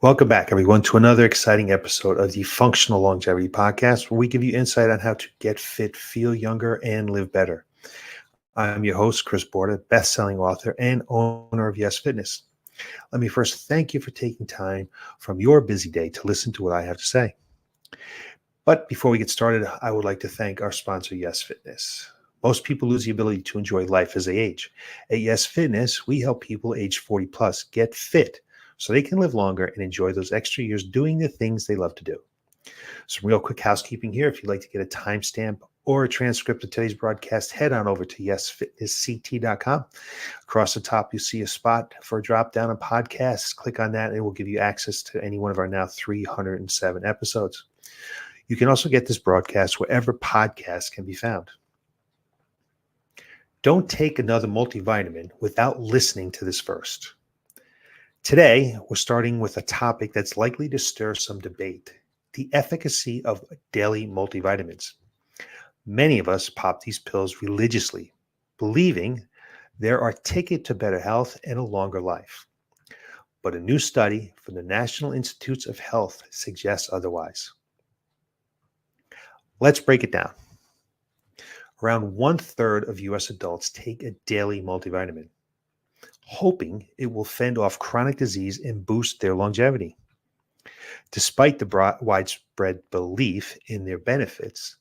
Welcome back, everyone, to another exciting episode of the Functional Longevity Podcast, where we give you insight on how to get fit, feel younger, and live better. I'm your host, Chris Borda, best-selling author and owner of Y.E.S Fitness. Let me first thank you for taking time from your busy day to listen to what I have to say. But before we get started, I would like to thank our sponsor, Y.E.S Fitness. Most people lose the ability to enjoy life as they age. At Y.E.S Fitness, we help people age 40 plus get fit so they can live longer and enjoy those extra years doing the things they love to do. Some real quick housekeeping here. If you'd like to get a timestamp or a transcript of today's broadcast, head on over to yesfitnessct.com. Across the top, you see a spot for a drop down on podcasts. Click on that and it will give you access to any one of our now 307 episodes. You can also get this broadcast wherever podcasts can be found. Don't take another multivitamin without listening to this first. Today, we're starting with a topic that's likely to stir some debate: the efficacy of daily multivitamins. Many of us pop these pills religiously, believing they're our ticket to better health and a longer life. But a new study from the National Institutes of Health suggests otherwise. Let's break it down. Around 1/3 of U.S. adults take a daily multivitamin, hoping it will fend off chronic disease and boost their longevity. Despite the widespread belief in their benefits,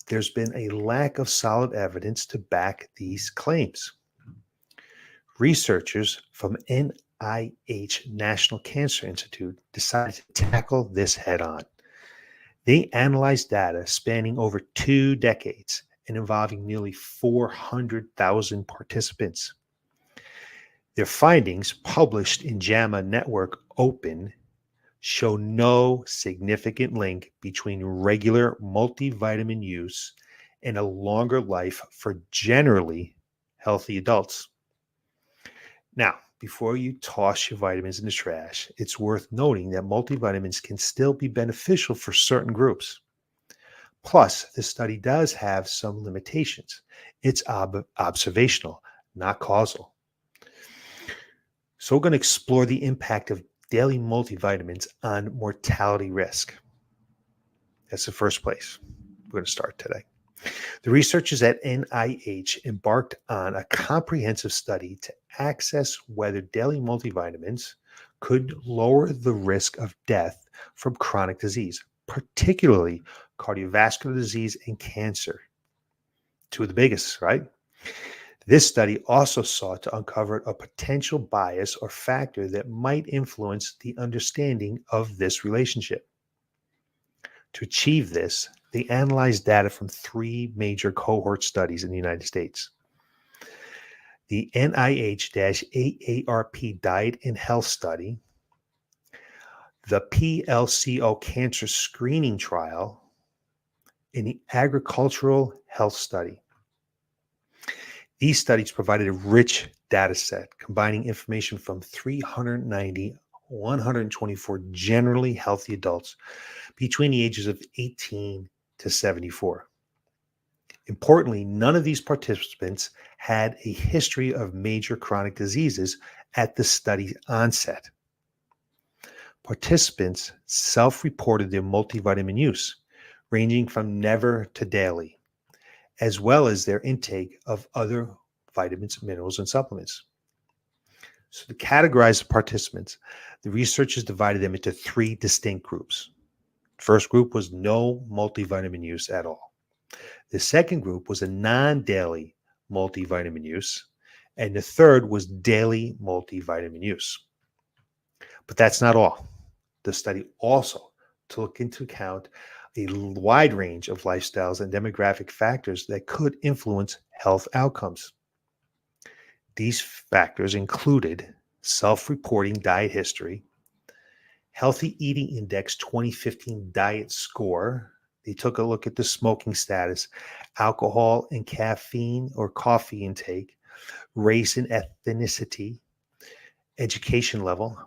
there's been a lack of solid evidence to back these claims. Researchers from NIH National Cancer Institute decided to tackle this head-on. They analyzed data spanning over 2 decades and involving nearly 400,000 participants. Their findings, published in JAMA Network Open, show no significant link between regular multivitamin use and a longer life for generally healthy adults. Now, before you toss your vitamins in the trash, it's worth noting that multivitamins can still be beneficial for certain groups. Plus, this study does have some limitations. It's observational, not causal. So we're going to explore the impact of daily multivitamins on mortality risk. That's the first place we're going to start today. The researchers at NIH embarked on a comprehensive study to assess whether daily multivitamins could lower the risk of death from chronic disease, particularly cardiovascular disease and cancer. Two of the biggest, right? This study also sought to uncover a potential bias or factor that might influence the understanding of this relationship. To achieve this, they analyzed data from 3 major cohort studies in the United States: the NIH-AARP Diet and Health Study, the PLCO Cancer Screening Trial, and the Agricultural Health Study. These studies provided a rich data set combining information from 124 generally healthy adults between the ages of 18 to 74. Importantly, none of these participants had a history of major chronic diseases at the study's onset. Participants self-reported their multivitamin use, ranging from never to daily, as well as their intake of other vitamins, minerals, and supplements. So to categorize the participants, the researchers divided them into 3 distinct groups. The first group was no multivitamin use at all. The second group was a non-daily multivitamin use, and the third was daily multivitamin use. But that's not all. The study also took into account a wide range of lifestyles and demographic factors that could influence health outcomes. These factors included self-reporting diet history, Healthy Eating Index 2015 diet score. They took a look at the smoking status, alcohol and caffeine or coffee intake, race and ethnicity, education level,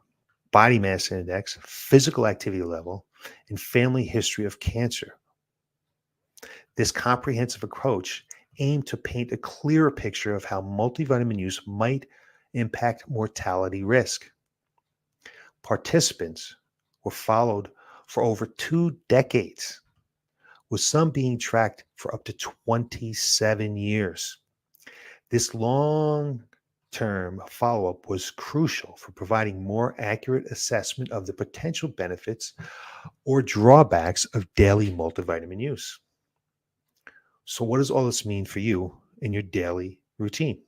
body mass index, physical activity level, and family history of cancer. This comprehensive approach aimed to paint a clearer picture of how multivitamin use might impact mortality risk. Participants were followed for over 2 decades, with some being tracked for up to 27 years. This long term follow up was crucial for providing more accurate assessment of the potential benefits or drawbacks of daily multivitamin use. So, what does all this mean for you in your daily routine?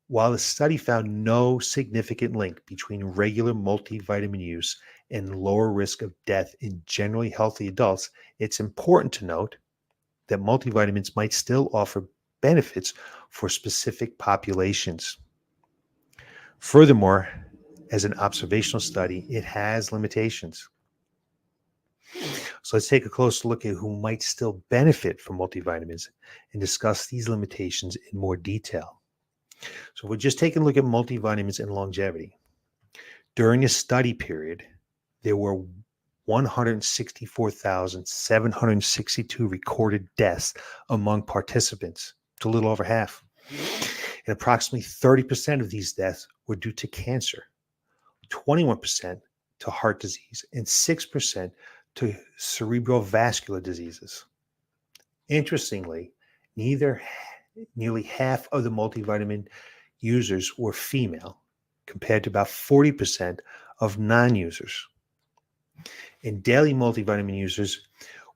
While the study found no significant link between regular multivitamin use and lower risk of death in generally healthy adults, it's important to note that multivitamins might still offer benefits for specific populations. Furthermore, as an observational study, it has limitations. So let's take a closer look at who might still benefit from multivitamins and discuss these limitations in more detail. So we're just taking a look at multivitamins and longevity. During a study period, there were 164,762 recorded deaths among participants. It's a little over half. And approximately 30% of these deaths were due to cancer, 21% to heart disease, and 6% to cerebrovascular diseases. Interestingly, nearly half of the multivitamin users were female, compared to about 40% of non-users. And daily multivitamin users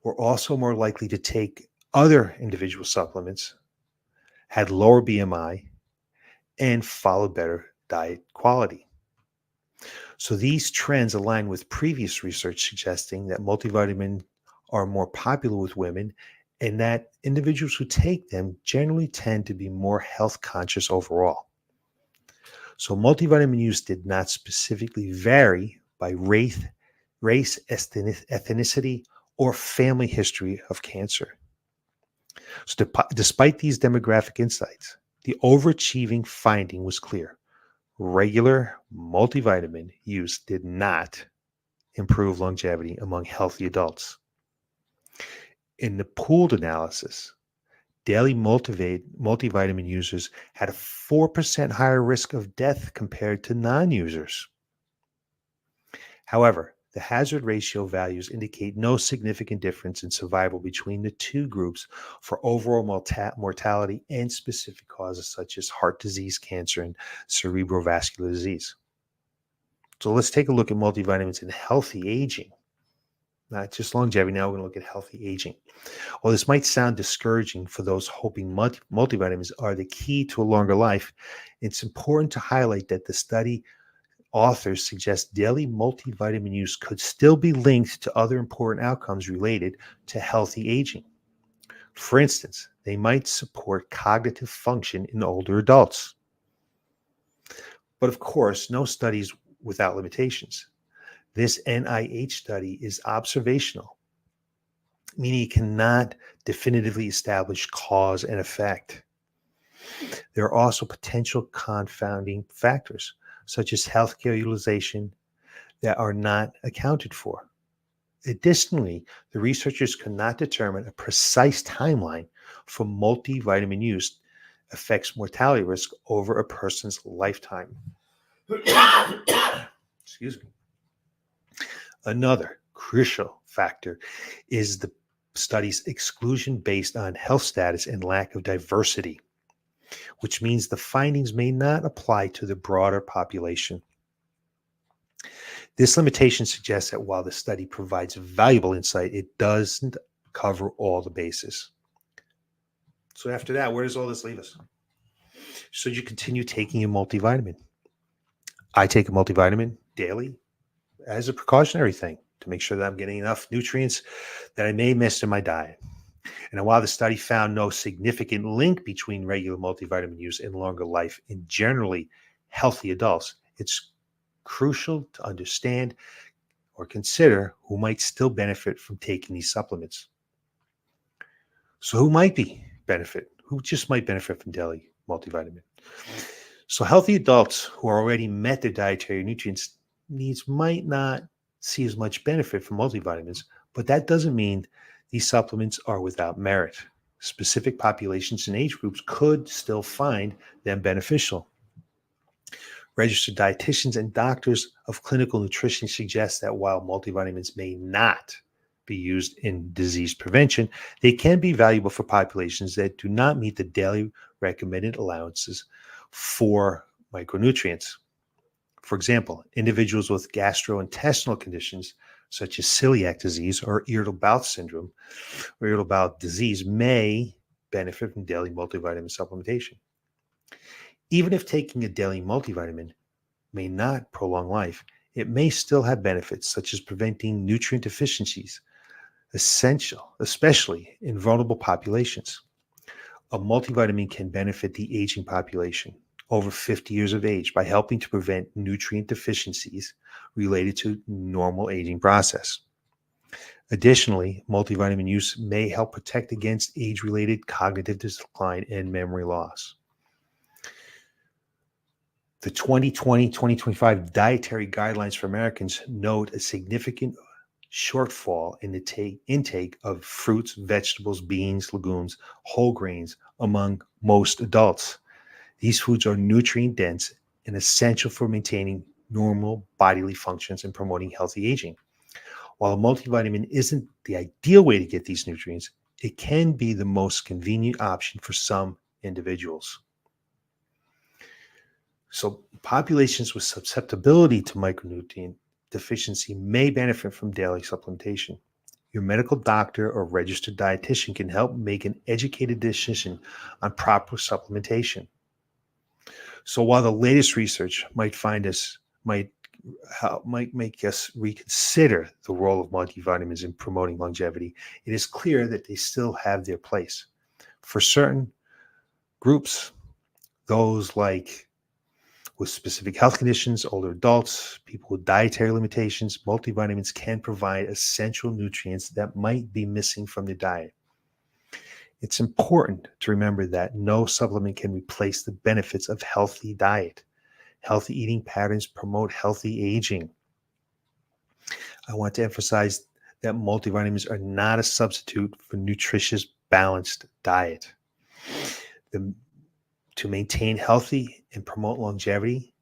were also more likely to take other individual supplements, had lower BMI, and followed better diet quality. So these trends align with previous research suggesting that multivitamins are more popular with women and that individuals who take them generally tend to be more health conscious overall. So multivitamin use did not specifically vary by race, ethnicity, or family history of cancer. So despite these demographic insights, the overachieving finding was clear. Regular multivitamin use did not improve longevity among healthy adults. In the pooled analysis, daily multivitamin users had a 4% higher risk of death compared to non-users. However, the hazard ratio values indicate no significant difference in survival between the two groups for overall mortality and specific causes such as heart disease, cancer, and cerebrovascular disease. So let's take a look at multivitamins in healthy aging. Not just longevity, now we're going to look at healthy aging. While this might sound discouraging for those hoping multivitamins are the key to a longer life, it's important to highlight that the study authors suggest daily multivitamin use could still be linked to other important outcomes related to healthy aging. For instance, they might support cognitive function in older adults. But of course, no study is without limitations. This NIH study is observational, meaning it cannot definitively establish cause and effect. There are also potential confounding factors, such as healthcare utilization, that are not accounted for. Additionally, the researchers could not determine a precise timeline for multivitamin use affects mortality risk over a person's lifetime. Excuse me. Another crucial factor is the study's exclusion based on health status and lack of diversity, which means the findings may not apply to the broader population. This limitation suggests that while the study provides valuable insight, it doesn't cover all the bases. So after that, where does all this leave us? Should you continue taking a multivitamin? I take a multivitamin daily as a precautionary thing to make sure that I'm getting enough nutrients that I may miss in my diet. And while the study found no significant link between regular multivitamin use and longer life in generally healthy adults, it's crucial to understand or consider who might still benefit from taking these supplements. So who just might benefit from daily multivitamin? So healthy adults who are already met their dietary nutrients needs might not see as much benefit from multivitamins, but that doesn't mean these supplements are without merit. specific populations and age groups could still find them beneficial. Registered dietitians and doctors of clinical nutrition suggest that while multivitamins may not be used in disease prevention, they can be valuable for populations that do not meet the daily recommended allowances for micronutrients. For example, individuals with gastrointestinal conditions such as celiac disease or irritable bowel syndrome or irritable bowel disease may benefit from daily multivitamin supplementation. Even if taking a daily multivitamin may not prolong life, it may still have benefits such as preventing nutrient deficiencies, essential, especially in vulnerable populations. A multivitamin can benefit the aging population over 50 years of age by helping to prevent nutrient deficiencies related to normal aging process. Additionally, multivitamin use may help protect against age-related cognitive decline and memory loss. The 2020-2025 dietary guidelines for Americans note a significant shortfall in the intake of fruits, vegetables, beans, legumes, whole grains among most adults. These foods are nutrient dense and essential for maintaining normal bodily functions and promoting healthy aging. While a multivitamin isn't the ideal way to get these nutrients, it can be the most convenient option for some individuals. So, populations with susceptibility to micronutrient deficiency may benefit from daily supplementation. Your medical doctor or registered dietitian can help make an educated decision on proper supplementation. So, while the latest research might make us reconsider the role of multivitamins in promoting longevity, it is clear that they still have their place. For certain groups, those like with specific health conditions, older adults, people with dietary limitations, multivitamins can provide essential nutrients that might be missing from their diet. It's important to remember that no supplement can replace the benefits of healthy diet. Healthy eating patterns promote healthy aging. I want to emphasize that multivitamins are not a substitute for nutritious, balanced diet. To maintain healthy and promote longevity,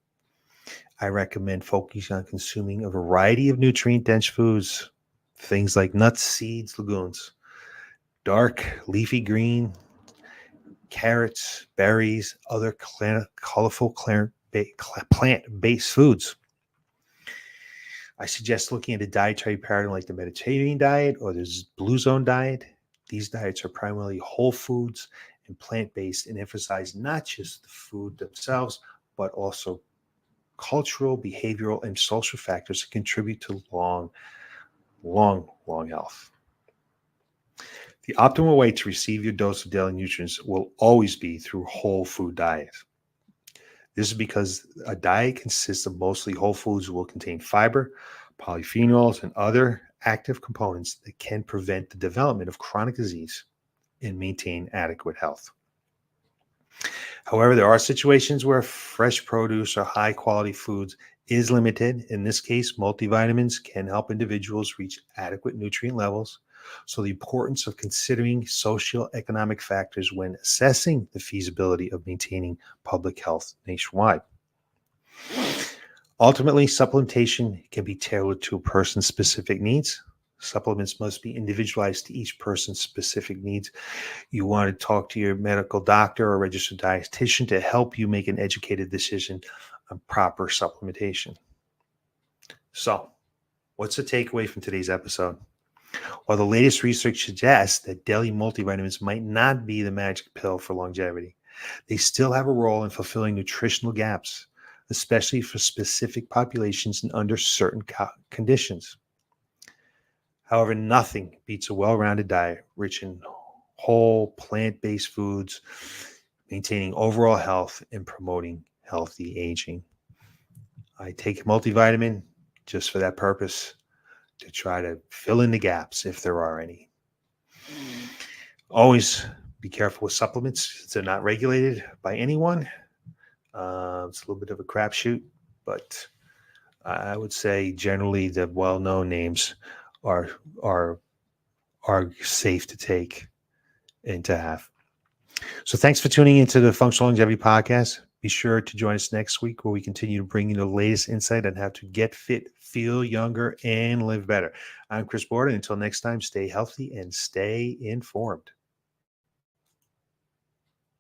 I recommend focusing on consuming a variety of nutrient-dense foods, things like nuts, seeds, legumes, dark leafy green, carrots, berries, other colorful plant-based foods. I suggest looking at a dietary pattern like the Mediterranean diet or the Blue Zone diet. These diets are primarily whole foods and plant-based and emphasize not just the food themselves, but also cultural, behavioral, and social factors that contribute to long health. The optimal way to receive your dose of daily nutrients will always be through whole food diet. This is because a diet consists of mostly whole foods will contain fiber, polyphenols, and other active components that can prevent the development of chronic disease and maintain adequate health. However, there are situations where fresh produce or high quality foods is limited. In this case, multivitamins can help individuals reach adequate nutrient levels. So the importance of considering socioeconomic factors when assessing the feasibility of maintaining public health nationwide. Ultimately, supplementation can be tailored to a person's specific needs. Supplements must be individualized to each person's specific needs. You want to talk to your medical doctor or registered dietitian to help you make an educated decision on proper supplementation. So, what's the takeaway from today's episode? While the latest research suggests that daily multivitamins might not be the magic pill for longevity, they still have a role in fulfilling nutritional gaps, especially for specific populations and under certain conditions. However, nothing beats a well-rounded diet rich in whole plant-based foods, maintaining overall health and promoting healthy aging. I take a multivitamin just for that purpose, to try to fill in the gaps if there are any. Always be careful with supplements. They're not regulated by anyone. It's a little bit of a crapshoot, but I would say generally the well-known names are safe to take into half. So thanks for tuning into the Functional Longevity Podcast. Be sure to join us next week where we continue to bring you the latest insight on how to get fit, feel younger, and live better. I'm Chris Borda. Until next time, stay healthy and stay informed.